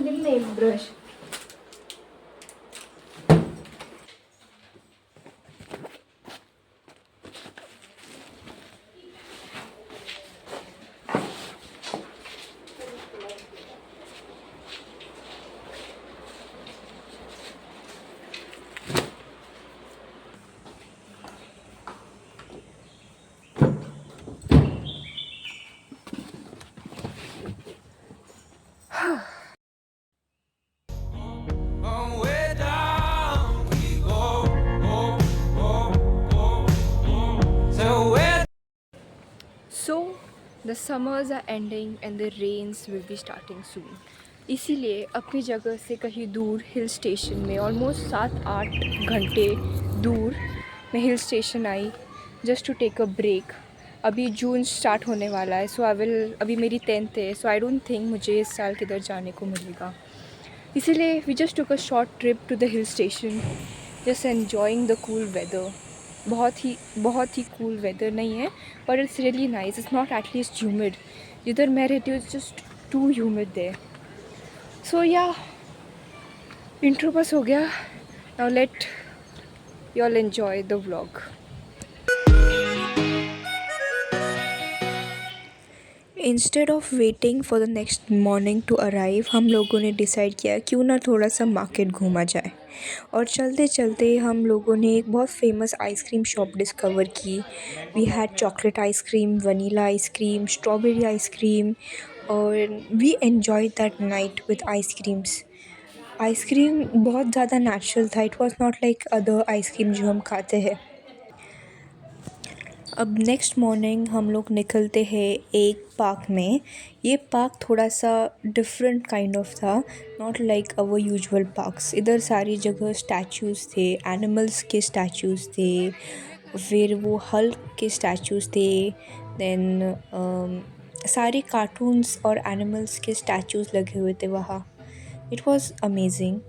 दिल नहीं brush. Way down we go. So where So the summers are ending and the rains will be starting soon. इसीलिए अपनी जगह से कहीं दूर हिल स्टेशन में ऑलमोस्ट 7-8 घंटे दूर मैं hill station I just to take a break. अभी जून स्टार्ट होने वाला है, सो आई विल, अभी मेरी 10th है, सो आई डोंट थिंक मुझे इस साल किधर जाने को मिलेगा. इसीलिए we just took a short trip to the hill station, just enjoying the cool weather. बहुत ही कूल वेदर नहीं है, but it's really nice. It's not at least humid. जिधर मैं रहती हूँ it's just too humid there. So yeah intro बस हो गया. Now let you all enjoy the vlog. Instead of waiting for the next morning to arrive, हम लोगों ने डिसाइड किया क्यों ना थोड़ा सा मार्केट घूमा जाए. और चलते चलते हम लोगों ने एक बहुत फेमस आइसक्रीम शॉप डिस्कवर की. We had chocolate ice cream, vanilla ice cream, strawberry ice cream, और we enjoy that night with ice creams. Ice cream बहुत ज़्यादा नेचुरल था. It was not like other ice cream जो हम खाते हैं. अब नेक्स्ट मॉर्निंग हम लोग निकलते हैं एक पार्क में. ये पार्क थोड़ा सा डिफरेंट काइंड ऑफ था, not like our usual parks. इधर सारी जगह स्टैचूज़ थे, एनिमल्स के स्टैचूज़ थे, फिर वो हल्क के स्टैचूज़ थे, देन सारे कार्टून्स और एनिमल्स के स्टैचूज़ लगे हुए थे वहाँ. It was amazing.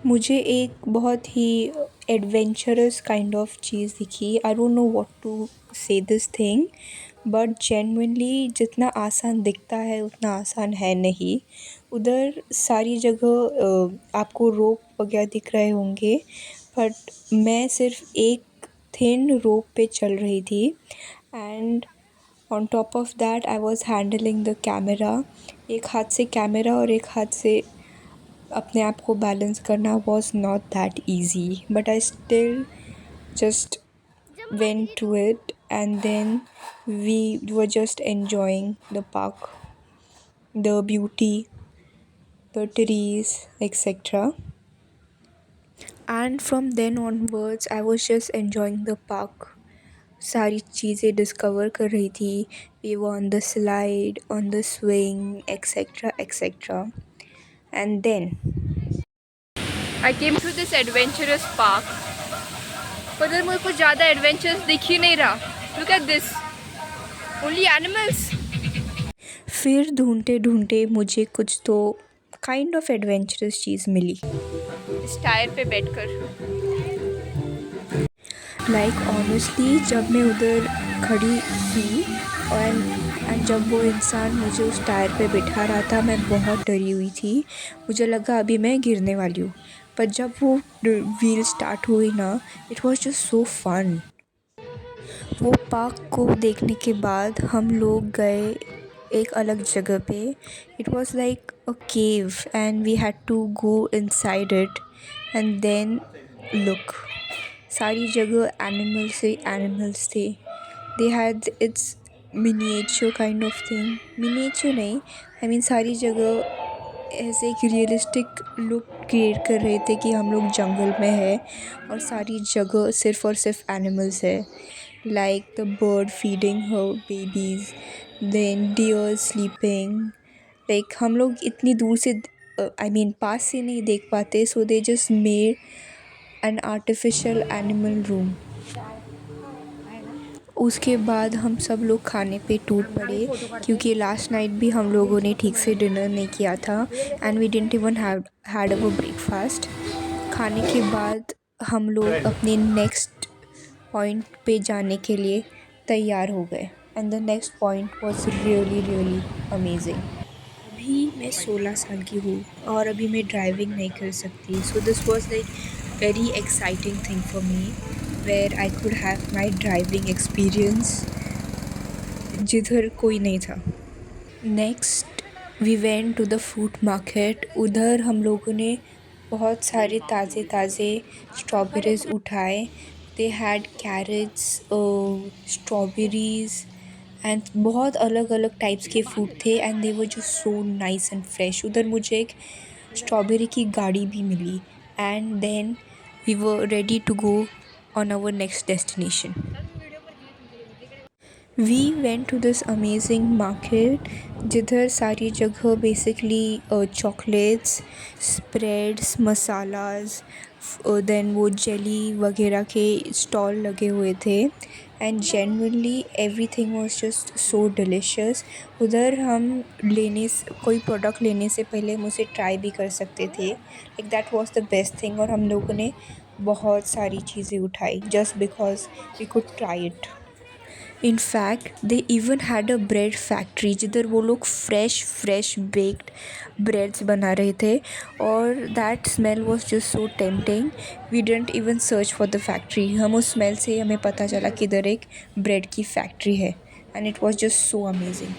मुझे एक बहुत ही एडवेंचरस काइंड ऑफ चीज़ दिखी. I don't know what to say this thing, but genuinely जितना आसान दिखता है उतना आसान है नहीं. उधर सारी जगह आपको रोप वगैरह दिख रहे होंगे, बट मैं सिर्फ एक थिन रोप पे चल रही थी. And on top of that I was handling the camera. एक हाथ से कैमरा और एक हाथ से अपने आप को बैलेंस करना was not that easy, but I still just went to it, and then we were just enjoying the park, the beauty, the trees, etc. And from then onwards I was just enjoying the park. सारी चीज़ें discover कर रही थी. We were on the slide, on the swing, etc etc. And then I came to this adventurous park, पर उधर मुझे कुछ ज़्यादा एडवेंचर्स दिख ही नहीं रहा. Look at this, only animals. फिर ढूंढते ढूंढते मुझे कुछ तो काइंड ऑफ एडवेंचरस चीज़ मिली इस टायर पे बैठकर. लाइक ऑनेस्टली जब मैं उधर खड़ी थी और जब वो इंसान मुझे उस टायर पे बिठा रहा था, मैं बहुत डरी हुई थी. मुझे लगा अभी मैं गिरने वाली हूँ. पर जब वो व्हील स्टार्ट हुई ना, it was just so fun. वो पार्क को देखने के बाद हम लोग गए एक अलग जगह पे. It was like a cave and we had to go inside it. And then look, सारी जगह एनिमल्स थे. They had its miniature kind of thing. Miniature नहीं, आई मीन सारी जगह ऐसे एक रियलिस्टिक लुक क्रिएट कर रहे थे कि हम लोग जंगल में है और सारी जगह सिर्फ़ और सिर्फ एनिमल्स है. Like the bird feeding her babies, then deer sleeping. Like हम लोग इतनी दूर से आई मीन पास से नहीं देख पाते, so they just made an artificial animal room. उसके बाद हम सब लोग खाने पे टूट पड़े, क्योंकि लास्ट नाइट भी हम लोगों ने ठीक से डिनर नहीं किया था and we didn't even had our breakfast. खाने के बाद हम लोग अपने नेक्स्ट पॉइंट पे जाने के लिए तैयार हो गए. And the next point was really really amazing. अभी मैं 16 साल की हूँ और अभी मैं ड्राइविंग नहीं कर सकती, so this was like very exciting thing for me where I could have my driving experience जिधर कोई नहीं था। Next we went to the fruit market. उधर हम लोगों ने बहुत सारे ताज़े ताज़े स्ट्रॉबेरीज उठाए। They had carrots, strawberries and बहुत अलग अलग टाइप्स के फ्रूट थे and they were just so nice and fresh. उधर मुझे एक स्ट्रॉबेरी की गाड़ी भी मिली and then we were ready to go on our next destination. We went to this amazing market जिधर सारी जगह basically chocolates, spreads, masalas, then वो जेली वगैरह के स्टॉल लगे हुए थे and genuinely everything was just so delicious. उधर हम कोई प्रोडक्ट लेने से पहले हम उसे ट्राई भी कर सकते थे, like that was the best thing. और हम लोगों ने बहुत सारी चीज़ें उठाई just because we could try it. In fact they even had a bread factory जिधर वो लोग फ्रेश बेक्ड ब्रेड्स बना रहे थे और that smell was just so tempting. We didn't even search for the factory, हम उस स्मेल से ही हमें पता चला कि इधर एक ब्रेड की फैक्ट्री है and it was just so amazing.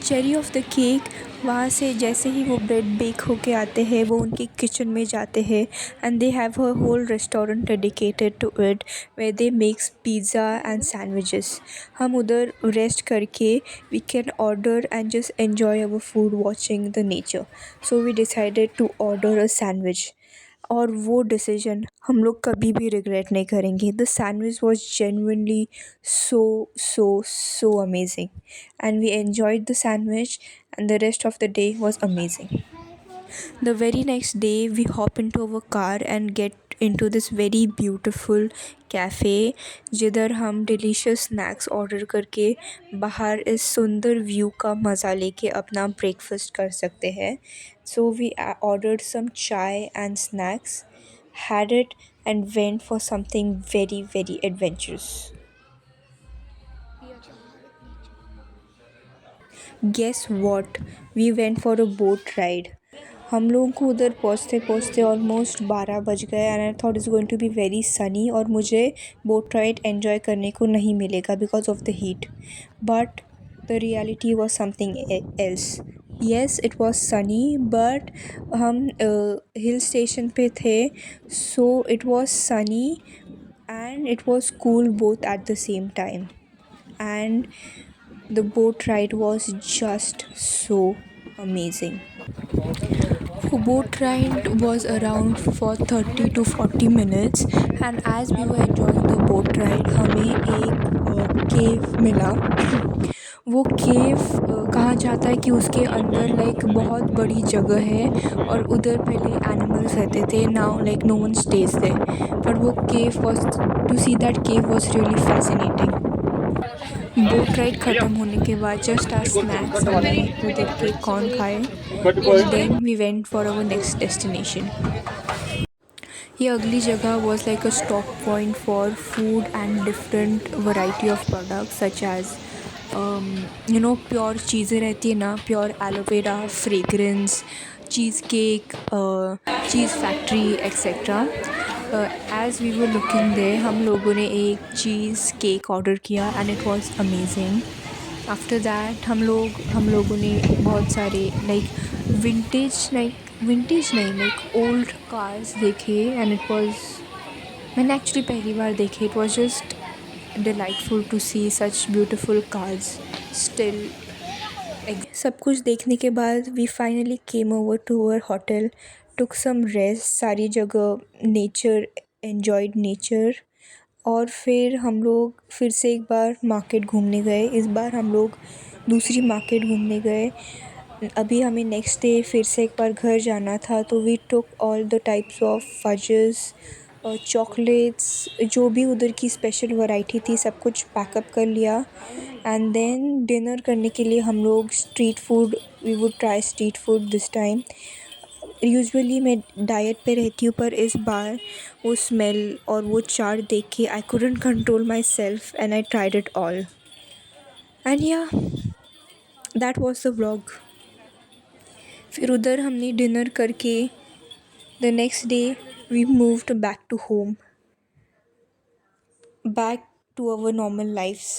Cherry of the cake, वहाँ से जैसे ही वो ब्रेड बेक होके आते हैं वो उनके किचन में जाते हैं and they have a whole restaurant dedicated to it where they makes pizza and sandwiches. हम उधर रेस्ट करके we can order and just enjoy our food watching the nature. So we decided to order a sandwich और वो decision हम लोग कभी भी regret नहीं करेंगे। The sandwich was genuinely so so so amazing and we enjoyed the sandwich and the rest of the day was amazing. The very next day we hop into our car and get into this very beautiful cafe जिधर हम delicious snacks order करके बाहर इस सुंदर view का मज़ा लेके अपना ब्रेकफास्ट कर सकते हैं। So we ordered some chai and snacks, had it and went for something very very adventurous. Guess what, we went for a boat ride. हम लोगों को उधर पहुँचते पहुँचते ऑलमोस्ट 12 बज गए and I thought is going to be very sunny और मुझे बोट राइड एन्जॉय करने को नहीं मिलेगा because of the heat, but the reality was something else. Yes it was sunny but हम हिल स्टेशन पे थे, so it was sunny and it was cool both at the same time and the boat ride was just so amazing. The boat ride was around for 30 to 40 minutes and as we were enjoying the boat ride हमें एक केव मिला। वो केव कहा जाता है कि उसके अंदर लाइक बहुत बड़ी जगह है और उधर पहले एनिमल्स रहते थे, now like no one stage there, but वो cave was to see that cave was really fascinating. Boat ride ख़त्म होने के बाद जस्ट आज स्नैक्स हमने उधर के कॉर्न खाए and then we went for our next destination. ये अगली जगह was like a stop point for food and different variety of products such as pure चीज़ें रहती है ना, pure aloe vera fragrance, cheese cake, cheese factory etcetera. As we were looking there हम लोगों ने एक चीज़ केक ऑर्डर किया and it was amazing. After that हम लोगों ने बहुत सारे विंटेज विंटेज नहीं लाइक ओल्ड कार्स देखे एंड इट वाज, मैंने एक्चुअली पहली बार देखे, it was just delightful to see such beautiful cars still. सब कुछ देखने के बाद we finally came over to our hotel, took some rest, सारी जगह नेचर, एन्जॉयड नेचर और फिर हम लोग फिर से एक बार मार्केट घूमने गए। इस बार हम लोग दूसरी मार्केट घूमने गए। अभी हमें नेक्स्ट डे फिर से एक बार घर जाना था तो we took all the types of fudges और चॉकलेट्स, जो भी उधर की स्पेशल वैरायटी थी सब कुछ पैकअप कर लिया एंड देन डिनर करने के लिए हम लोग street food, we would try street food this time. Usually मैं डाइट पे रहती हूँ पर इस बार वो स्मेल और वो चाट देख के I couldn't control my self and I tried it all and yeah that was the vlog. फिर उधर हमने डिनर करके the next day we moved back to home, back to our normal lives.